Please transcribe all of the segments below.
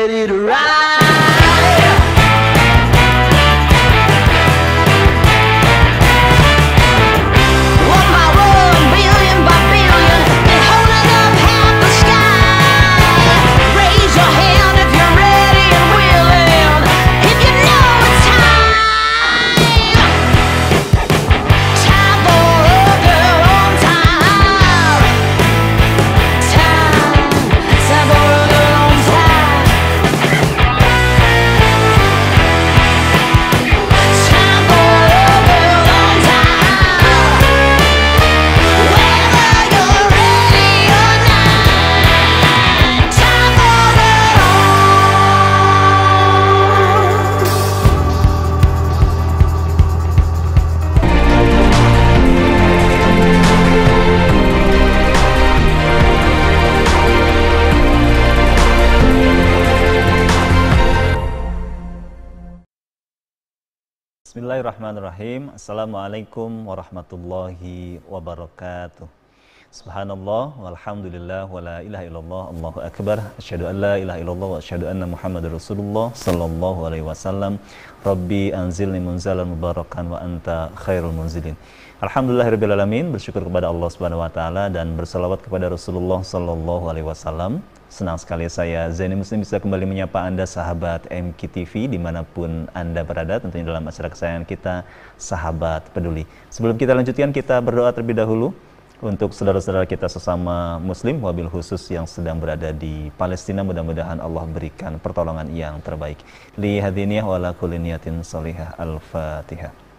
ready to ride. Bismillahirrahmanirrahim. Assalamualaikum warahmatullahi wabarakatuh. Subhanallah walhamdulillah wala ilaha illallah Allahu akbar. Asyhadu an la ilaha illallah wa asyhadu anna Muhammadar Rasulullah sallallahu alaihi wasallam. Rabbi anzilni munzalan mubarakan wa anta khairul munzilin. Alhamdulillahirabbil alamin, bersyukur kepada Allah Subhanahu wa taala dan berselawat kepada Rasulullah sallallahu alaihi wasallam. Senang sekali saya Zaini Muslim bisa kembali menyapa Anda sahabat MKTV dimanapun Anda berada, tentunya dalam acara kesayangan kita Sahabat Peduli. Sebelum kita lanjutkan, kita berdoa terlebih dahulu untuk saudara-saudara kita sesama Muslim, wabil khusus yang sedang berada di Palestina. Mudah-mudahan Allah berikan pertolongan yang terbaik. Li hadiniyah wa ala kulli niyatin sholihah. Al-Fatihah.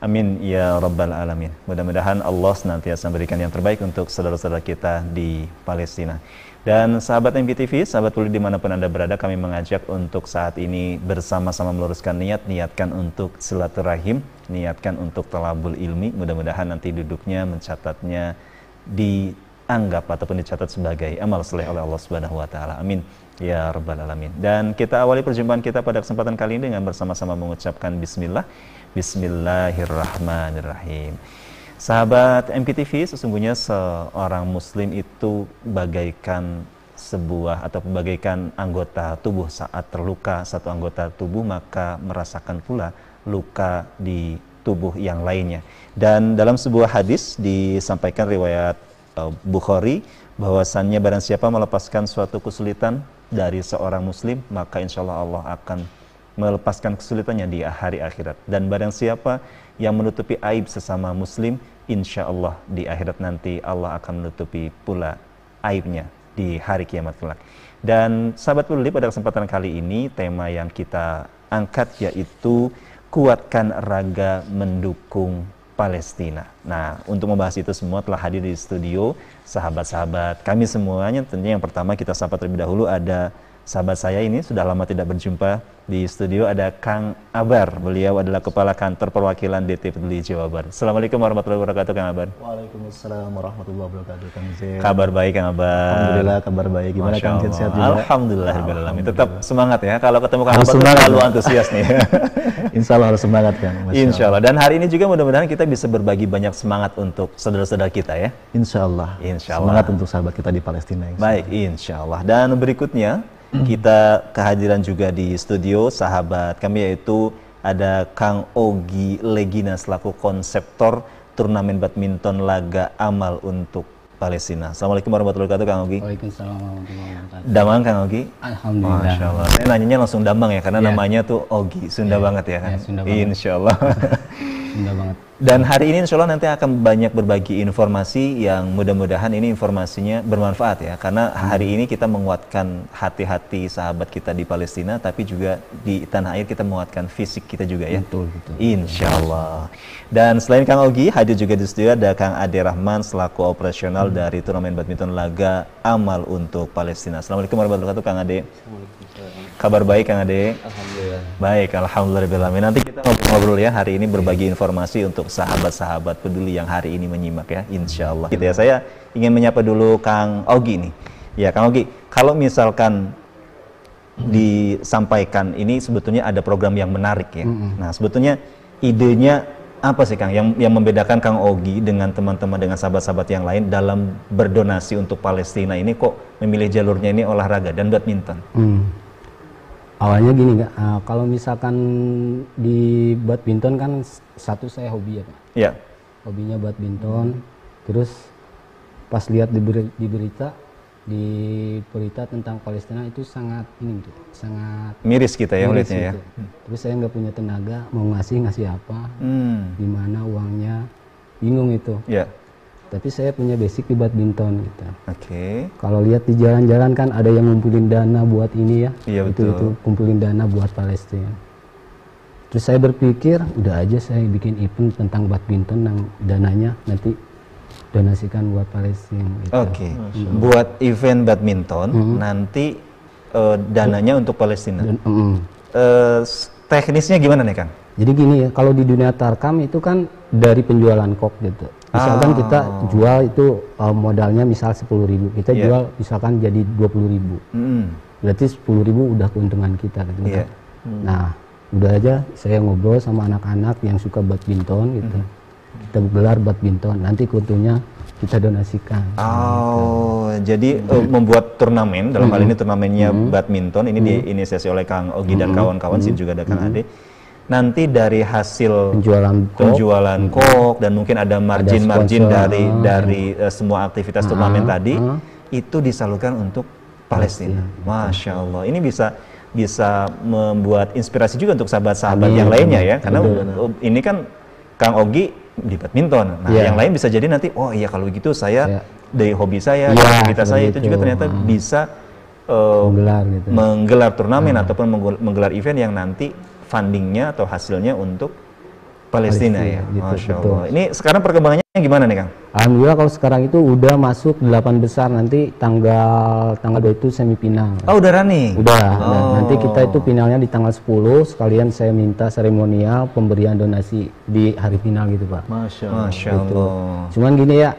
Amin ya rabbal alamin. Mudah-mudahan Allah senantiasa memberikan yang terbaik untuk saudara-saudara kita di Palestina. Dan sahabat MKTV, sahabat Peduli dimanapun Anda berada, kami mengajak untuk saat ini bersama-sama meluruskan niat, niatkan untuk silaturahim, niatkan untuk talabul ilmi. Mudah-mudahan nanti duduknya, mencatatnya dianggap ataupun dicatat sebagai amal soleh oleh Allah Subhanahu wa taala. Amin ya rabbal alamin. Dan kita awali perjumpaan kita pada kesempatan kali ini dengan bersama-sama mengucapkan bismillah. Bismillahirrahmanirrahim. Sahabat MKTV, sesungguhnya seorang muslim itu bagaikan sebuah atau bagaikan anggota tubuh. Saat terluka satu anggota tubuh, maka merasakan pula luka di tubuh yang lainnya. Dan dalam sebuah hadis disampaikan riwayat Bukhari bahwasannya barang siapa melepaskan suatu kesulitan dari seorang muslim, maka insya Allah Allah akan melepaskan kesulitannya di hari akhirat. Dan barang siapa yang menutupi aib sesama muslim, insya Allah di akhirat nanti Allah akan menutupi pula aibnya di hari kiamat kelak. Dan sahabat Peduli, pada kesempatan kali ini tema yang kita angkat yaitu kuatkan raga mendukung Palestina. Nah, untuk membahas itu semua telah hadir di studio sahabat-sahabat kami semuanya. Tentunya yang pertama kita sapa terlebih dahulu, ada sahabat saya ini sudah lama tidak berjumpa di studio, ada Kang Abar. Beliau adalah Kepala Kantor Perwakilan DT Peduli Jawa Barat. Assalamualaikum warahmatullahi wabarakatuh, Kang Abar. Waalaikumsalam warahmatullahi wabarakatuh, Kang Zain. Kabar baik, Kang Abar. Alhamdulillah kabar baik. Gimana Kang Zain, sehat juga? Alhamdulillah. Tetap semangat ya. Kalau ketemu Kang Abar selalu antusias nih. Insya Allah harus semangat, Kang. Insya Allah. Dan hari ini juga mudah-mudahan kita bisa berbagi banyak semangat untuk saudara-saudara kita ya. Insya Allah. Insya Allah. Semangat untuk sahabat kita di Palestina. Baik, insya Allah. Dan berikutnya kita kehadiran juga di studio sahabat kami, yaitu ada Kang Ogi Legina selaku konseptor turnamen badminton laga amal untuk Palestina. Assalamualaikum warahmatullahi wabarakatuh, Kang Ogi. Waalaikumsalam warahmatullahi wabarakatuh. Damang, Kang Ogi? Alhamdulillah. Masya Allah. Saya nanyanya langsung Damang ya, karena namanya tuh Ogi. Sunda banget ya kan? Sunda banget. Insya Allah. Sunda banget. Dan hari ini insya Allah nanti akan banyak berbagi informasi yang mudah-mudahan ini informasinya bermanfaat ya. Karena hari ini kita menguatkan hati-hati sahabat kita di Palestina, tapi juga di tanah air kita menguatkan fisik kita juga ya. Betul, betul. Insya Allah. Dan selain Kang Ogi, hadir juga di studio ada Kang Ade Rahman selaku operasional dari turnamen badminton laga amal untuk Palestina. Assalamualaikum warahmatullahi wabarakatuh, Kang Ade. Kabar baik, Kang Ade? Alhamdulillah. Baik, alhamdulillah. Nanti kita ngobrol ya hari ini, berbagi informasi untuk sahabat-sahabat peduli yang hari ini menyimak ya, insya Allah. Gitu ya, saya ingin menyapa dulu Kang Ogi nih. Ya, Kang Ogi, kalau misalkan disampaikan ini sebetulnya ada program yang menarik ya. Nah, sebetulnya idenya apa sih Kang yang membedakan Kang Ogi dengan teman-teman dengan sahabat-sahabat yang lain dalam berdonasi untuk Palestina ini kok memilih jalurnya ini olahraga dan badminton? Awalnya gini Kak, kalau misalkan di badminton kan satu saya hobi ya Pak. Ya. Hobinya badminton. Terus pas lihat di berita tentang Palestina itu sangat sangat Miris kita ya miris melihatnya ya. gitu. Terus saya nggak punya tenaga mau ngasih apa, di mana uangnya, bingung itu. Ya. Tapi saya punya basic di badminton gitu. Oke. Kalau lihat di jalan-jalan kan ada yang ngumpulin dana buat ini ya. Iya, itu betul. kumpulin dana buat Palestina. Terus saya berpikir udah aja saya bikin event tentang badminton yang dananya nanti donasikan buat Palestina gitu. Oke. Buat event badminton nanti dananya untuk Palestina. Teknisnya gimana nih Kang? Jadi gini ya, kalau di dunia tarkam itu kan dari penjualan kok gitu. Misalkan kita jual itu modalnya misal 10.000, kita jual misalkan jadi 20.000. Berarti 10.000 udah keuntungan kita gitu kan. Nah, udah aja saya ngobrol sama anak-anak yang suka badminton gitu. Kita gelar badminton, nanti keuntungannya kita donasikan. Jadi membuat turnamen, dalam hal ini turnamennya badminton, ini diinisiasi oleh Kang Ogi dan kawan-kawan, sih juga ada Kang Ade. Nanti dari hasil penjualan kok dan mungkin ada margin dari semua aktivitas turnamen tadi, itu disalurkan untuk Palestina. Masya Allah, ini bisa membuat inspirasi juga untuk sahabat-sahabat yang lainnya ya, karena ini kan Kang Ogi di badminton. Nah, yang lain bisa jadi nanti, oh iya kalau begitu saya dari hobi saya, aktivitas saya itu juga ternyata bisa menggelar turnamen ataupun menggelar event yang nanti fundingnya atau hasilnya untuk Palestina ya. Gitu, Masya Allah. Ini sekarang perkembangannya gimana nih Kang? Alhamdulillah kalau sekarang itu udah masuk 8 besar, nanti tanggal 2 itu semifinal. Oh udah running? Udah. Nanti kita itu finalnya di tanggal 10, sekalian saya minta seremonial pemberian donasi di hari final gitu Pak. Masya Allah. Cuman gini ya,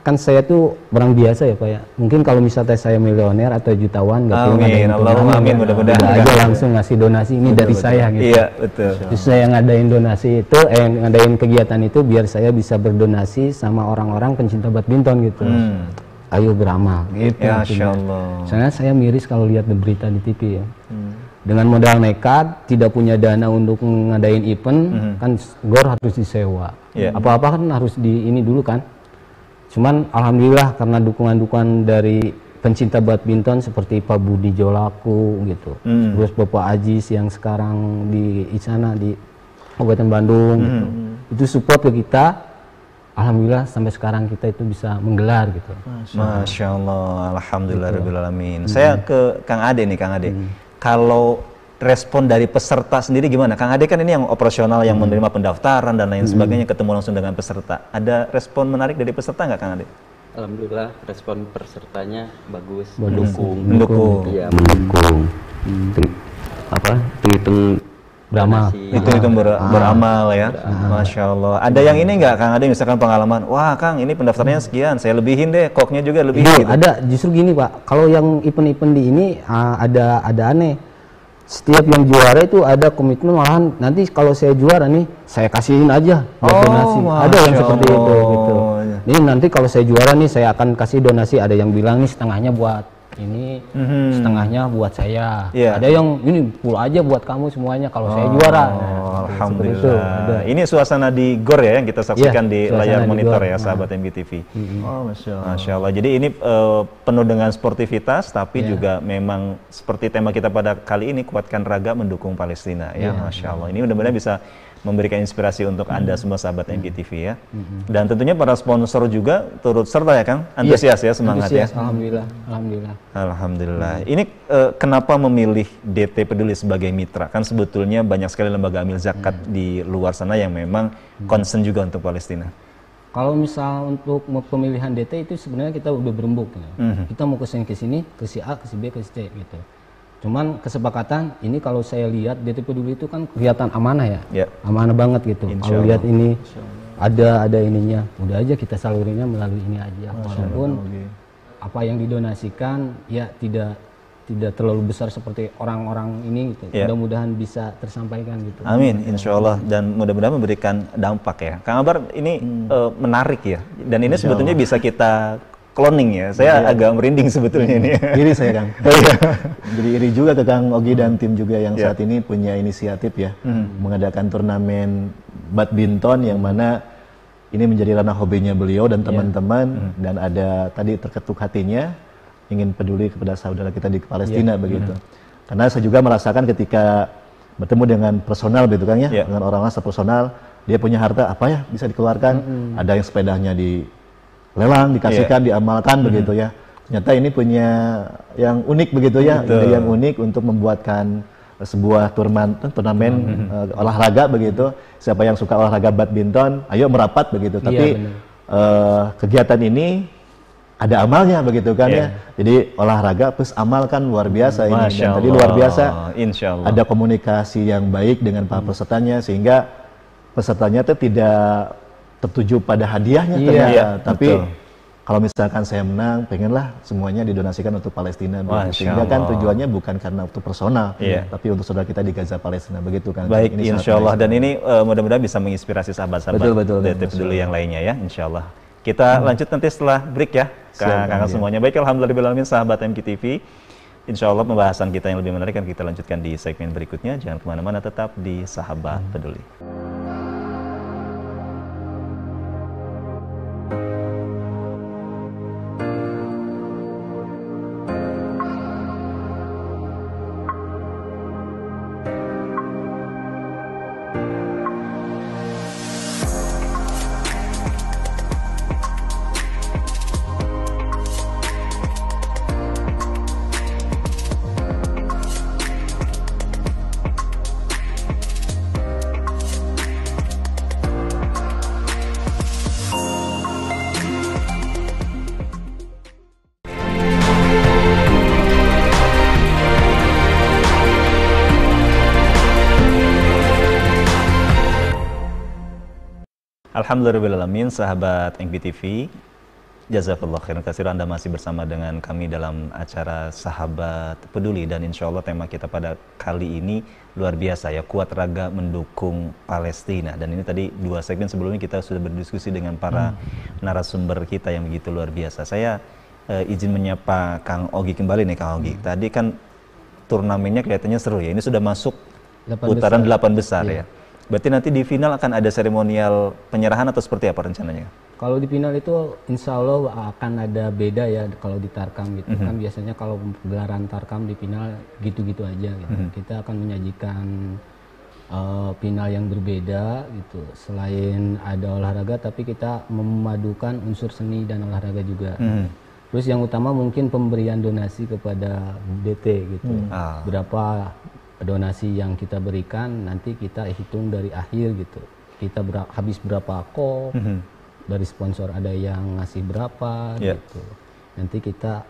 kan saya tuh orang biasa ya Pak ya. Mungkin kalau misalnya saya milioner atau jutawan nggak perlu ngadain Allahumma amin, mudah-mudahan udah aja langsung ngasih donasi ini dari saya gitu. Iya betul. Terus saya ngadain donasi itu, ngadain kegiatan itu biar saya bisa berdonasi sama orang-orang pencinta badminton gitu. Ayo beramal gitu. Ya Masya Allah. Soalnya saya miris kalau lihat berita di TV ya. Dengan modal nekat, tidak punya dana untuk ngadain event, kan gor harus disewa. Apa-apa kan harus di ini dulu kan. Cuman alhamdulillah karena dukungan-dukungan dari pencinta badminton seperti Pak Budi Jolaku gitu. Terus Bapak Ajis yang sekarang di sana di Kabupaten Bandung gitu. Itu support ke kita. Alhamdulillah sampai sekarang kita itu bisa menggelar gitu. Masya Allah, alhamdulillah rabbil alamin. Saya ke Kang Ade nih, Kang Ade. Kalau respon dari peserta sendiri gimana? Kang Ade kan ini yang operasional, yang menerima pendaftaran dan lain sebagainya, ketemu langsung dengan peserta. Ada respon menarik dari peserta nggak Kang Ade? Alhamdulillah respon pesertanya bagus, Mendukung. Iya, mendukung. Hitung Beramal. Itu beramal ya. Masya Allah. Ada yang ini nggak Kang Ade misalkan pengalaman, wah Kang ini pendaftarnya sekian, saya lebihin deh, koknya juga lebihin. Itu gitu. ada, justru gini Pak, kalau yang event-event di ini ada aneh. Setiap yang juara itu ada komitmen, malahan nanti kalau saya juara nih saya kasihin aja buat donasi. Ada yang seperti itu gitu. Ini nanti kalau saya juara nih saya akan kasih donasi, ada yang bilang nih setengahnya buat ini, setengahnya buat saya. Ada yang ini full aja buat kamu semuanya kalau saya juara. Alhamdulillah. Ini suasana di GOR ya yang kita saksikan di layar monitor ya sahabat MGTV. Masya Allah. Jadi ini penuh dengan sportivitas, tapi juga memang seperti tema kita pada kali ini, kuatkan raga mendukung Palestina ya. Masya Allah. Ini mudah-mudahan bisa memberikan inspirasi untuk Anda semua sahabat MGTV ya. Dan tentunya para sponsor juga turut serta ya Kang, antusias ya, semangat ya. Alhamdulillah. Ini kenapa memilih DT Peduli sebagai mitra? Kan sebetulnya banyak sekali lembaga amil zakat di luar sana yang memang concern juga untuk Palestina. Kalau misal untuk pemilihan DT itu sebenarnya kita udah berembuk ya. Kita mau ke sini, ke si A, ke si B, ke si C gitu. Cuman kesepakatan ini kalau saya lihat DT Peduli itu kan kelihatan amanah ya, amanah banget gitu. Kalau lihat ini ada ininya, udah aja kita salurinnya melalui ini aja. Walaupun apa yang didonasikan ya tidak terlalu besar seperti orang-orang ini gitu. Mudah-mudahan bisa tersampaikan gitu. Amin, insya Allah, dan mudah-mudahan memberikan dampak ya. Kang Akbar, ini menarik ya, dan ini sebetulnya bisa kita cloning ya. Saya agak merinding sebetulnya ini. Iri saya, Kang. Jadi iri juga ke Kang Ogi dan tim juga yang saat ini punya inisiatif ya, mengadakan turnamen badminton yang mana ini menjadi ranah hobinya beliau dan teman-teman, dan ada tadi terketuk hatinya ingin peduli kepada saudara kita di Palestina begitu. Karena saya juga merasakan ketika bertemu dengan personal begitu kan ya, dengan orang-orang sepersonal, dia punya harta apa ya bisa dikeluarkan, ada yang sepedanya dilelang, dikasihkan, diamalkan begitu ya. Ternyata ini punya yang unik begitu ya, ide yang unik untuk membuatkan sebuah turnamen olahraga begitu. Siapa yang suka olahraga badminton, ayo merapat begitu. Tapi kegiatan ini ada amalnya begitu kan ya. Jadi olahraga plus amal kan luar biasa ini. Dan tadi luar biasa. Insya Allah. Ada komunikasi yang baik dengan para pesertanya sehingga pesertanya itu tidak tertuju pada hadiahnya ternyata. Tapi kalau misalkan saya menang, pengenlah semuanya didonasikan untuk Palestina. Sehingga kan tujuannya bukan karena untuk personal, tapi untuk saudara kita di Gaza Palestina begitu kan. Baik, insya Allah. Dan ini mudah-mudahan bisa menginspirasi sahabat-sahabat DT Peduli yang lainnya ya, insya Allah. Kita lanjut nanti setelah break ya, kakak semuanya. Baik, alhamdulillah sahabat MKTV. Insya Allah pembahasan kita yang lebih menarik akan kita lanjutkan di segmen berikutnya. Jangan kemana-mana, tetap di Sahabat Peduli. Alhamdulillahirrahmanirrahim, sahabat MKTV, jazakallah khairan katsiran, Anda masih bersama dengan kami dalam acara Sahabat Peduli, dan insya Allah tema kita pada kali ini luar biasa ya, kuat raga mendukung Palestina. Dan ini tadi 2 segmen sebelumnya kita sudah berdiskusi dengan para narasumber kita yang begitu luar biasa. Saya izin menyapa Kang Ogi kembali nih, Kang Ogi. Tadi kan turnamennya kelihatannya seru ya, ini sudah masuk putaran 8 besar ya. Berarti nanti di final akan ada seremonial penyerahan atau seperti apa rencananya? Kalau di final itu insya Allah akan ada beda ya kalau di Tarkam gitu. Kan biasanya kalau gelaran Tarkam di final gitu-gitu aja gitu. Kita akan menyajikan final yang berbeda gitu. Selain ada olahraga tapi kita memadukan unsur seni dan olahraga juga. Terus yang utama mungkin pemberian donasi kepada DT gitu. Berapa donasi yang kita berikan nanti kita hitung dari akhir gitu. Kita habis berapa kop, dari sponsor ada yang ngasih berapa gitu. Nanti kita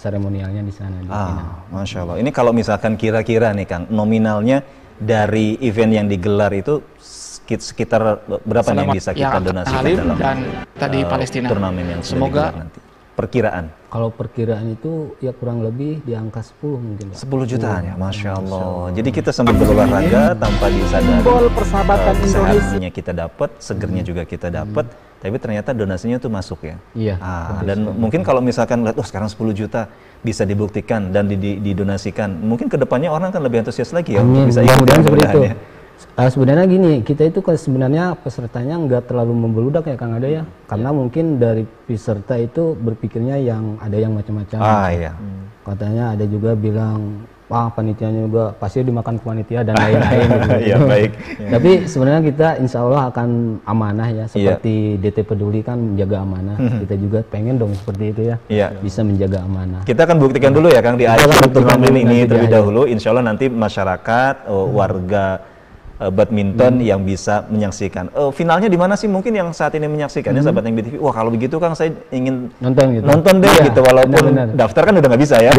seremonialnya di sana di final. Masya Allah. Ini kalau misalkan kira-kira nih Kang, nominalnya dari event yang digelar itu sekitar berapa nih yang bisa kita donasikan dalam dan tadi Palestina turnamen yang sudah semoga digelar nanti? Perkiraan? Kalau perkiraan itu ya kurang lebih di angka 10 mungkin. 10 jutaan ya, Masya Allah. Jadi kita sambil berolahraga tanpa disadari kesehatannya kita dapat, segernya juga kita dapat, tapi ternyata donasinya tuh masuk ya. Iya. Dan mungkin kalau misalkan lihat, sekarang 10 juta bisa dibuktikan dan didonasikan, mungkin kedepannya orang akan lebih antusias lagi ya untuk bisa ikut seperti itu. Sebenarnya gini, kita itu sebenarnya pesertanya nggak terlalu membeludak ya Kang Ada ya, karena mungkin dari peserta itu berpikirnya yang ada yang macam-macam. Iya. Katanya ada juga bilang, panitianya juga pasti dimakan panitia dan lain-lain. Iya, baik. Tapi sebenarnya kita insya Allah akan amanah ya, seperti DT Peduli kan menjaga amanah. Kita juga pengen dong seperti itu ya, bisa menjaga amanah. Kita akan buktikan dulu ya Kang di akhir turnamen ini terlebih dahulu. Insya Allah nanti masyarakat, warga badminton yang bisa menyaksikan. Finalnya di mana sih mungkin yang saat ini menyaksikannya sahabat yang BTV? Wah, kalau begitu Kang saya ingin nonton deh gitu, walaupun daftar kan udah nggak bisa ya.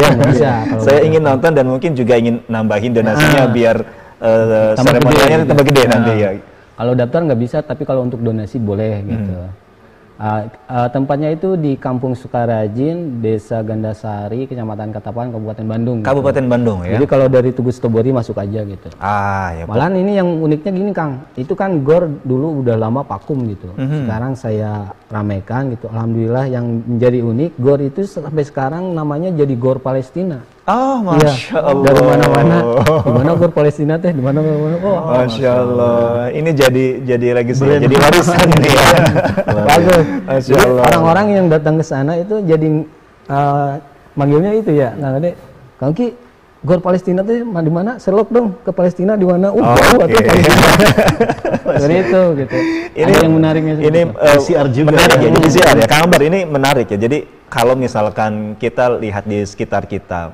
Saya ingin nonton dan mungkin juga ingin nambahin donasinya biar seremonialnya tambah gede nanti ya. Kalau daftar nggak bisa, tapi kalau untuk donasi boleh gitu. Tempatnya itu di Kampung Sukarajin, Desa Gandasari, Kecamatan Ketapang, Kabupaten Bandung. Kabupaten Bandung ya. Jadi kalau dari Tugu Setobori masuk aja gitu. Ya. Malahan ini yang uniknya gini Kang, itu kan GOR dulu udah lama vakum gitu. Sekarang saya ramaikan gitu. Alhamdulillah yang menjadi unik GOR itu sampai sekarang namanya jadi GOR Palestina. Oh, Masya Allah. Dari mana-mana. Di mana GOR Palestina teh? Di mana-mana. Oh, Masya Allah. Ini jadi legacy, jadi warisan nih ya. Bagus. Masya Jadi Allah. orang-orang yang datang ke sana itu jadi manggilnya itu ya. Nah, Dek, Kang Ki, GOR Palestina tuh di mana? Selok dong ke Palestina di mana? Jauh atau Palestina. Dari itu gitu. Ini ada yang menariknya. Ini PCR juga. menarik ya. Jadi PCR ya. Kang Akbar, ini menarik ya. Jadi kalau misalkan kita lihat di sekitar kita,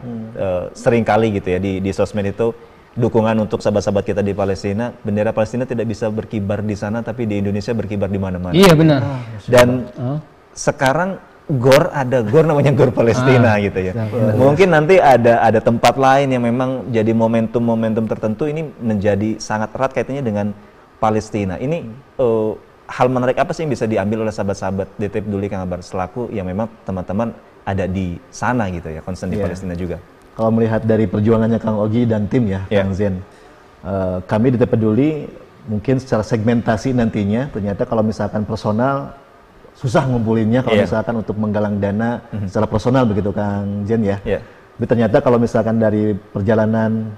sering kali gitu ya di sosmed itu dukungan untuk sahabat-sahabat kita di Palestina, bendera Palestina tidak bisa berkibar di sana, tapi di Indonesia berkibar di mana-mana. Iya benar. Dan sekarang GOR ada GOR namanya GOR Palestina gitu ya. Mungkin nanti ada tempat lain yang memang jadi momentum-momentum tertentu ini menjadi sangat erat kaitannya dengan Palestina. Ini hal menarik apa sih yang bisa diambil oleh sahabat-sahabat DT Peduli Kang Akbar selaku yang memang teman-teman ada di sana gitu ya, concern di Palestina juga. Kalau melihat dari perjuangannya Kang Ogi dan tim ya, Kang Zen, kami DT Peduli mungkin secara segmentasi nantinya ternyata kalau misalkan personal susah ngumpulinnya kalau misalkan untuk menggalang dana secara personal begitu Kang Zen ya. Tapi ternyata kalau misalkan dari perjalanan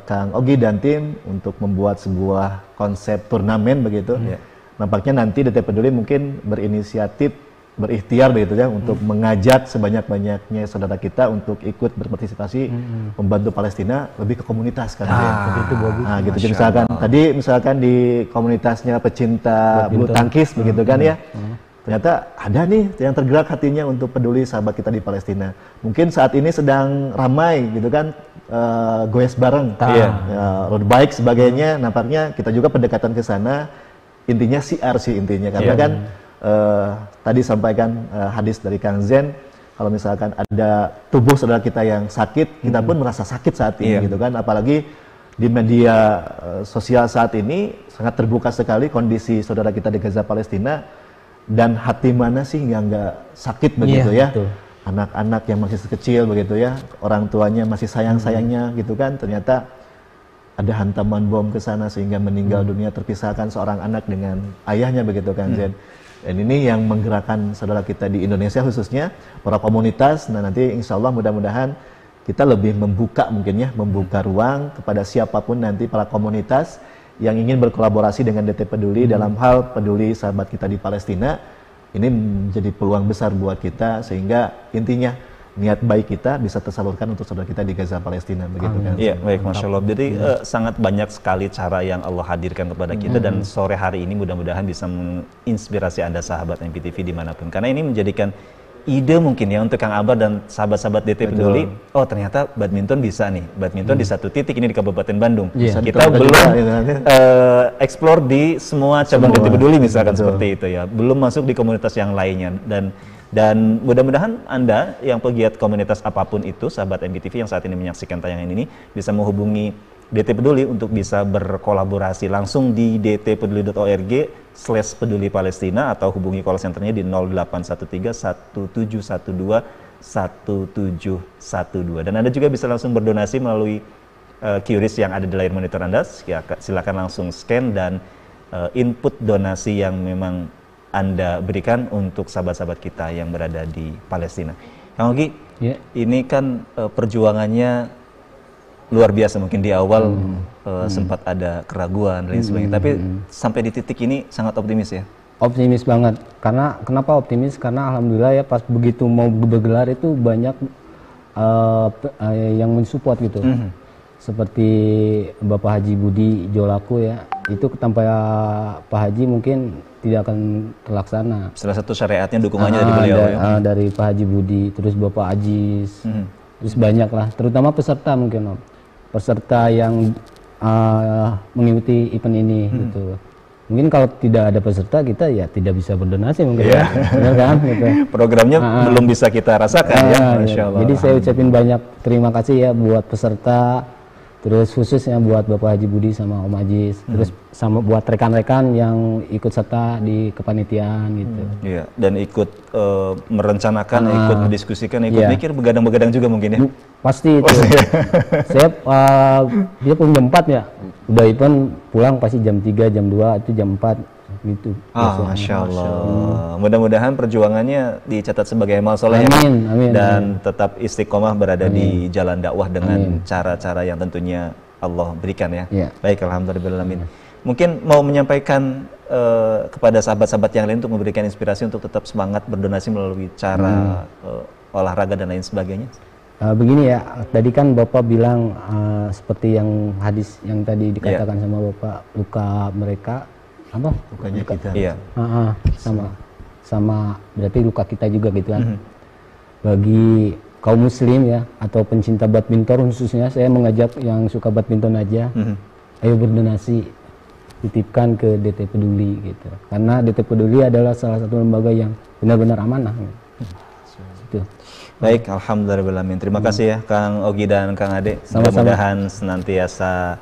Kang Ogi dan tim untuk membuat sebuah konsep turnamen begitu, nampaknya nanti DT Peduli mungkin berinisiatif, berikhtiar begitu ya untuk mengajak sebanyak-banyaknya saudara kita untuk ikut berpartisipasi membantu Palestina lebih ke komunitas kan. Itu bagus. Nah, gitu. Jadi misalkan di komunitasnya pecinta bulu tangkis begitu kan ya. Ternyata ada nih yang tergerak hatinya untuk peduli sahabat kita di Palestina. Mungkin saat ini sedang ramai gitu kan, goes bareng, road bike sebagainya. Nampaknya kita juga pendekatan ke sana. Intinya CRC intinya karena kan tadi sampaikan hadis dari Kang Zen, kalau misalkan ada tubuh saudara kita yang sakit, kita pun merasa sakit saat ini gitu kan. Apalagi di media sosial saat ini sangat terbuka sekali kondisi saudara kita di Gaza Palestina. Dan hati mana sih yang nggak sakit begitu ya, anak-anak yang masih kecil begitu ya, orang tuanya masih sayang-sayangnya gitu kan, ternyata ada hantaman bom ke sana sehingga meninggal dunia, terpisahkan seorang anak dengan ayahnya begitu kan Zen. Dan ini yang menggerakkan saudara kita di Indonesia khususnya para komunitas. Nah nanti insya Allah mudah-mudahan kita lebih membuka mungkin ya, membuka ruang kepada siapapun nanti para komunitas yang ingin berkolaborasi dengan DT Peduli dalam hal peduli sahabat kita di Palestina. Ini menjadi peluang besar buat kita sehingga intinya niat baik kita bisa tersalurkan untuk saudara kita di Gaza Palestina begitu kan. Iya, baik, Masya Allah. Jadi sangat banyak sekali cara yang Allah hadirkan kepada kita dan sore hari ini mudah-mudahan bisa menginspirasi Anda sahabat MPTV dimanapun, karena ini menjadikan ide mungkin ya untuk Kang Akbar dan sahabat-sahabat DT Peduli. Oh ternyata badminton bisa nih, badminton di satu titik ini di Kabupaten Bandung. Kita belum explore di semua cabang DT Peduli misalkan seperti itu ya, belum masuk di komunitas yang lainnya. Dan mudah-mudahan Anda yang pegiat komunitas apapun itu, sahabat MPTV yang saat ini menyaksikan tayangan ini, bisa menghubungi DT Peduli untuk bisa berkolaborasi langsung di dtpeduli.org/peduli Palestina atau hubungi call centernya di 0813-1712-1712. Dan Anda juga bisa langsung berdonasi melalui QRIS yang ada di layar monitor Anda. Silakan langsung scan dan input donasi yang memang Anda berikan untuk sahabat-sahabat kita yang berada di Palestina. Kang Ogi, ini kan perjuangannya luar biasa, mungkin di awal sempat ada keraguan dan lain sebagainya, tapi sampai di titik ini sangat optimis ya? Optimis banget, karena kenapa optimis? Karena alhamdulillah ya pas begitu mau bergelar itu banyak yang mensupport gitu. Seperti Bapak Haji Budi Jolaku ya, itu tanpa Pak Haji mungkin tidak akan terlaksana. Salah satu syariatnya dukungannya dari beliau ya? Dari Pak Haji Budi, terus Bapak Ajis, terus banyak lah, terutama peserta mungkin peserta yang mengikuti event ini gitu. Mungkin kalau tidak ada peserta kita ya tidak bisa berdonasi mungkin ya, benar kan? Gitu. Programnya belum bisa kita rasakan ya, Masya Allah. Jadi saya ucapin banyak terima kasih ya buat peserta, Terus khususnya buat Bapak Haji Budi sama Om Ajis, terus sama buat rekan-rekan yang ikut serta di kepanitiaan gitu. Iya, dan ikut merencanakan, ikut mendiskusikan, ikut mikir, begadang-begadang juga mungkin ya. Pasti itu. Saya dia pun jam 4 ya. Udah event pulang pasti jam 3, jam 2, itu jam 4 gitu. Masya Allah. Mudah-mudahan perjuangannya dicatat sebagai amal soleh. Amin, amin. Dan tetap istiqomah berada di jalan dakwah dengan cara-cara yang tentunya Allah berikan ya. Baik, alhamdulillahirrahmanirrahim. Mungkin mau menyampaikan kepada sahabat-sahabat yang lain untuk memberikan inspirasi untuk tetap semangat berdonasi melalui cara olahraga dan lain sebagainya. Begini ya, tadi kan Bapak bilang seperti yang hadis yang tadi dikatakan sama Bapak, luka mereka apa? Lukanya kita. Iya. Sama berarti luka kita juga gitu kan. Bagi kaum muslim ya atau pencinta badminton khususnya, saya mengajak yang suka badminton aja, ayo berdonasi, titipkan ke DT Peduli gitu. Karena DT Peduli adalah salah satu lembaga yang benar-benar amanah. Gitu. Baik, alhamdulillah. Terima kasih ya Kang Ogi dan Kang Ade. Mudah-mudahan senantiasa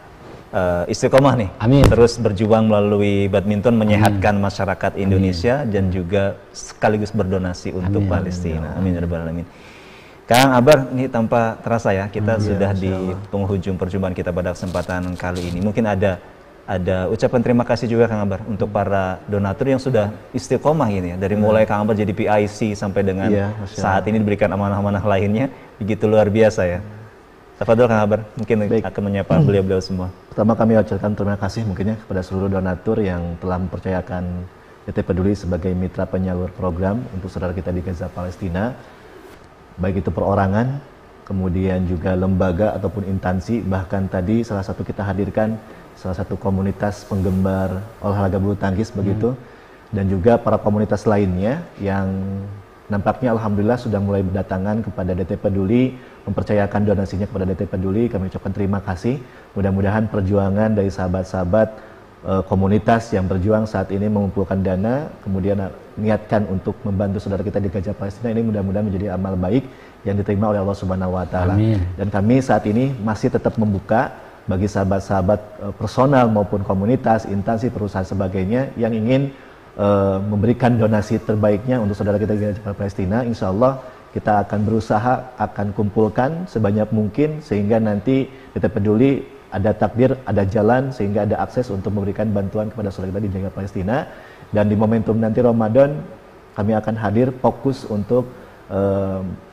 istiqomah nih. Amin. Terus berjuang melalui badminton menyehatkan masyarakat Indonesia dan juga sekaligus berdonasi untuk Palestina. Amin ya rabbal alamin. Kang Abar, ini tanpa terasa ya kita sudah di penghujung perjumpaan kita pada kesempatan kali ini. Mungkin ada ucapan terima kasih juga Kang Abar untuk para donatur yang sudah istiqomah ini ya. Dari mulai Kang Abar jadi PIC sampai dengan saat ini diberikan amanah-amanah lainnya, begitu luar biasa ya. Tafadhol Kang Abar, mungkin akan menyapa beliau-beliau semua. Pertama kami ucapkan terima kasih mungkin ya kepada seluruh donatur yang telah mempercayakan DT Peduli sebagai mitra penyalur program untuk saudara kita di Gaza Palestina. Baik itu perorangan, kemudian juga lembaga ataupun instansi, bahkan tadi salah satu kita hadirkan salah satu komunitas penggemar olahraga bulu tangkis begitu, dan juga para komunitas lainnya yang nampaknya alhamdulillah sudah mulai berdatangan kepada DT Peduli, mempercayakan donasinya kepada DT Peduli. Kami ucapkan terima kasih. Mudah-mudahan perjuangan dari sahabat-sahabat komunitas yang berjuang saat ini mengumpulkan dana, kemudian niatkan untuk membantu saudara kita di Gaza Palestina ini mudah-mudahan menjadi amal baik yang diterima oleh Allah Subhanahu wa taala. Dan kami saat ini masih tetap membuka bagi sahabat-sahabat personal maupun komunitas, instansi, perusahaan sebagainya yang ingin memberikan donasi terbaiknya untuk saudara kita di Gaza Palestina. Insya Allah kita akan berusaha, akan kumpulkan sebanyak mungkin sehingga nanti kita peduli ada takdir, ada jalan sehingga ada akses untuk memberikan bantuan kepada saudara kita di Gaza Palestina. Dan di momentum nanti Ramadan kami akan hadir fokus untuk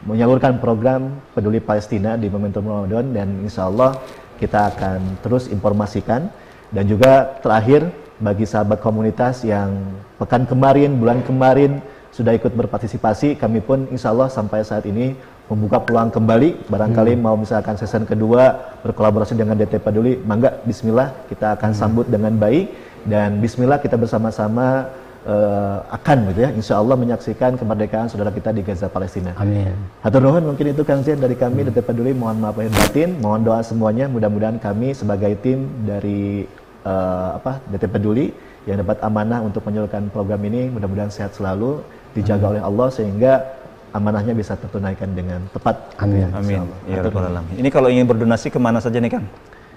menyalurkan program Peduli Palestina di momentum Ramadan, dan insya Allah kita akan terus informasikan. Dan juga terakhir bagi sahabat komunitas yang pekan kemarin, bulan kemarin sudah ikut berpartisipasi, kami pun insya Allah sampai saat ini membuka peluang kembali. Barangkali mau misalkan season kedua berkolaborasi dengan DT Peduli, mangga bismillah kita akan sambut dengan baik, dan bismillah kita bersama-sama akan gitu ya insya Allah menyaksikan kemerdekaan saudara kita di Gaza Palestina. Amin. Hatur nuhun, mungkin itu Kang Zain dari kami DT Peduli. Mohon maaf lahir batin, mohon doa semuanya. Mudah-mudahan kami sebagai tim dari DT Peduli yang dapat amanah untuk menyalurkan program ini mudah-mudahan sehat selalu, dijaga oleh Allah sehingga amanahnya bisa tertunaikan dengan tepat. Amin. Amin. Ya rabbal alamin. Ini kalau ingin berdonasi kemana saja nih Kang?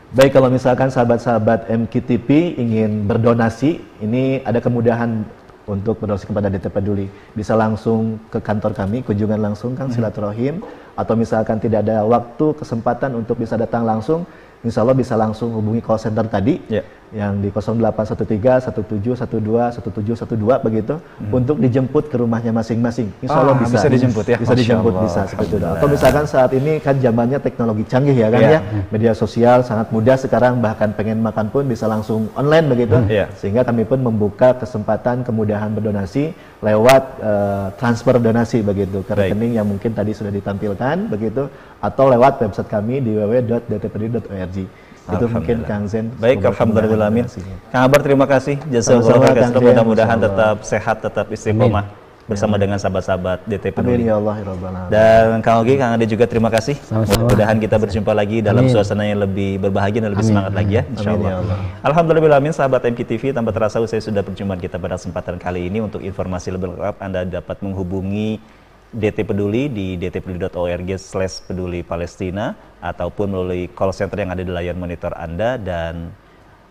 Baik, kalau misalkan sahabat-sahabat MKTP ingin berdonasi, ini ada kemudahan untuk berdonasi kepada DT Peduli. Bisa langsung ke kantor kami, kunjungan langsung Kang, silaturahim, atau misalkan tidak ada waktu, kesempatan untuk bisa datang langsung, insya Allah bisa langsung hubungi call center tadi yang di 0813 1712 1712 begitu untuk dijemput ke rumahnya masing-masing. Insya Allah bisa dijemput ya. Bisa dijemput, bisa seperti itu. Atau misalkan saat ini kan zamannya teknologi canggih ya kan ya, media sosial sangat mudah sekarang, bahkan pengen makan pun bisa langsung online begitu. Sehingga kami pun membuka kesempatan kemudahan berdonasi lewat transfer donasi begitu ke rekening yang mungkin tadi sudah ditampilkan begitu, atau lewat website kami di www.dtpeduli.org. Itu mungkin Kang Zain. Baik, alhamdulillah. Kang Abar terima kasih. Jazakallahu khairan. Mudah-mudahan tetap sehat, tetap istiqomah bersama dengan sahabat-sahabat DT Peduli. Amin ya Allah ya Rabbal alamin. Dan Kang Ogi, Kang Ade juga terima kasih. Mudah-mudahan kita berjumpa lagi dalam suasana yang lebih berbahagia dan lebih semangat lagi ya, insyaallah. Alhamdulillah, sahabat MKTV, tanpa terasa usai sudah perjumpaan kita pada kesempatan kali ini. Untuk informasi lebih lengkap Anda dapat menghubungi DT Peduli di dtpeduli.org/peduli Palestina ataupun melalui call center yang ada di layar monitor Anda, dan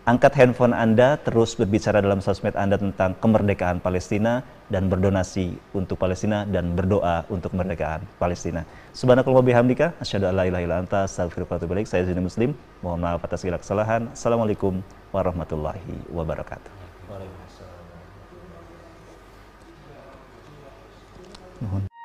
angkat handphone Anda, terus berbicara dalam sosmed Anda tentang kemerdekaan Palestina dan berdonasi untuk Palestina dan berdoa untuk kemerdekaan Palestina. Subhanakallah bihamdika, asyhadu an la ilaha illa anta, astaghfiruka wa atubu ilaik. Saya Zini Muslim. Mohon maaf atas segala kesalahan. Assalamualaikum warahmatullahi wabarakatuh. Waalaikumsalam. Mohon.